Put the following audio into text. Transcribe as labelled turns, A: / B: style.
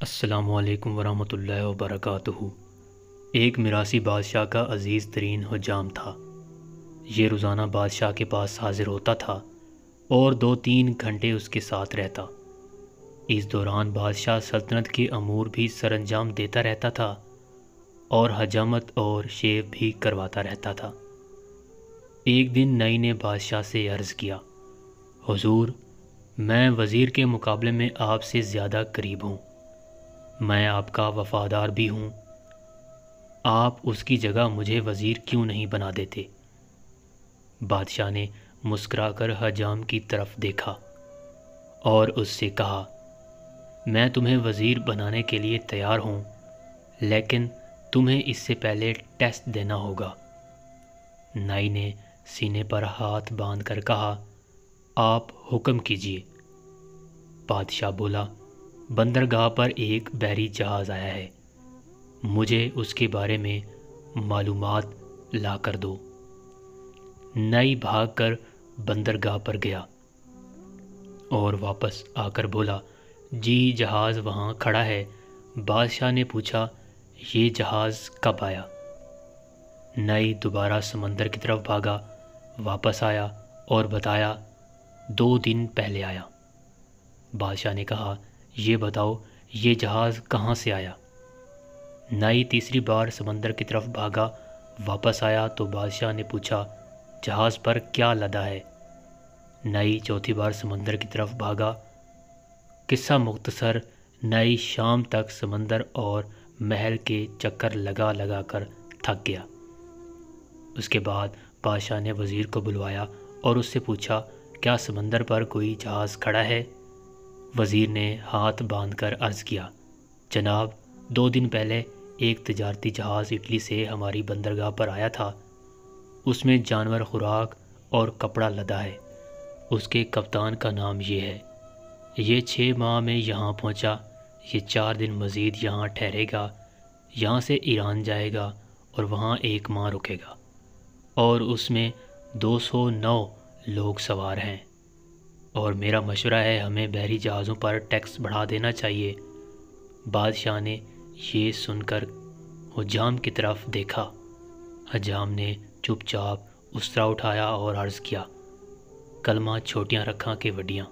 A: السلام علیکم ورحمۃ اللہ وبرکاتہ۔ ایک میراثی بادشاہ کا عزیز ترین حجام تھا۔ یہ روزانہ بادشاہ کے پاس حاضر ہوتا تھا اور 2-3 گھنٹے اس کے ساتھ رہتا۔ اس دوران بادشاہ سلطنت کے امور بھی سر انجام دیتا رہتا تھا اور حجامت اور شیو بھی کرواتا رہتا تھا۔ ایک دن نئی نے بادشاہ سے عرض کیا، حضور، میں وزیر کے مقابلے میں آپ سے زیادہ قریب ہوں، میں آپ کا وفادار بھی ہوں، آپ اس کی جگہ مجھے وزیر کیوں نہیں بنا دیتے؟ بادشاہ نے مسکرا کر حجام کی طرف دیکھا اور اس سے کہا، میں تمہیں وزیر بنانے کے لیے تیار ہوں، لیکن تمہیں اس سے پہلے ٹیسٹ دینا ہوگا۔ نائی نے سینے پر ہاتھ باندھ کر کہا، آپ حکم کیجیے۔ بادشاہ بولا، بندرگاہ پر ایک بحری جہاز آیا ہے، مجھے اس کے بارے میں معلومات لا کر دو۔ نائی بھاگ کر بندرگاہ پر گیا اور واپس آ کر بولا، جی جہاز وہاں کھڑا ہے۔ بادشاہ نے پوچھا، یہ جہاز کب آیا؟ نائی دوبارہ سمندر کی طرف بھاگا، واپس آیا اور بتایا، 2 دن پہلے آیا۔ بادشاہ نے کہا، یہ بتاؤ یہ جہاز کہاں سے آیا؟ نائی تیسری بار سمندر کی طرف بھاگا، واپس آیا تو بادشاہ نے پوچھا، جہاز پر کیا لدا ہے؟ نائی چوتھی بار سمندر کی طرف بھاگا۔ قصہ مختصر، نائی شام تک سمندر اور محل کے چکر لگا لگا کر تھک گیا۔ اس کے بعد بادشاہ نے وزیر کو بلوایا اور اس سے پوچھا، کیا سمندر پر کوئی جہاز کھڑا ہے؟ وزیر نے ہاتھ باندھ کر عرض کیا، جناب، 2 دن پہلے ایک تجارتی جہاز اٹلی سے ہماری بندرگاہ پر آیا تھا، اس میں جانور خوراک اور کپڑا لدا ہے، اس کے کپتان کا نام یہ ہے، یہ 6 ماہ میں یہاں پہنچا، یہ 4 دن مزید یہاں ٹھہرے گا، یہاں سے ایران جائے گا اور وہاں 1 ماہ رکے گا، اور اس میں 209 لوگ سوار ہیں، اور میرا مشورہ ہے ہمیں بحری جہازوں پر ٹیکس بڑھا دینا چاہیے۔ بادشاہ نے یہ سن کر حجام کی طرف دیکھا۔ حجام نے چپ چاپ اسرا اٹھایا اور عرض کیا، کلمہ چھوٹیاں رکھاں کے وڈیاں۔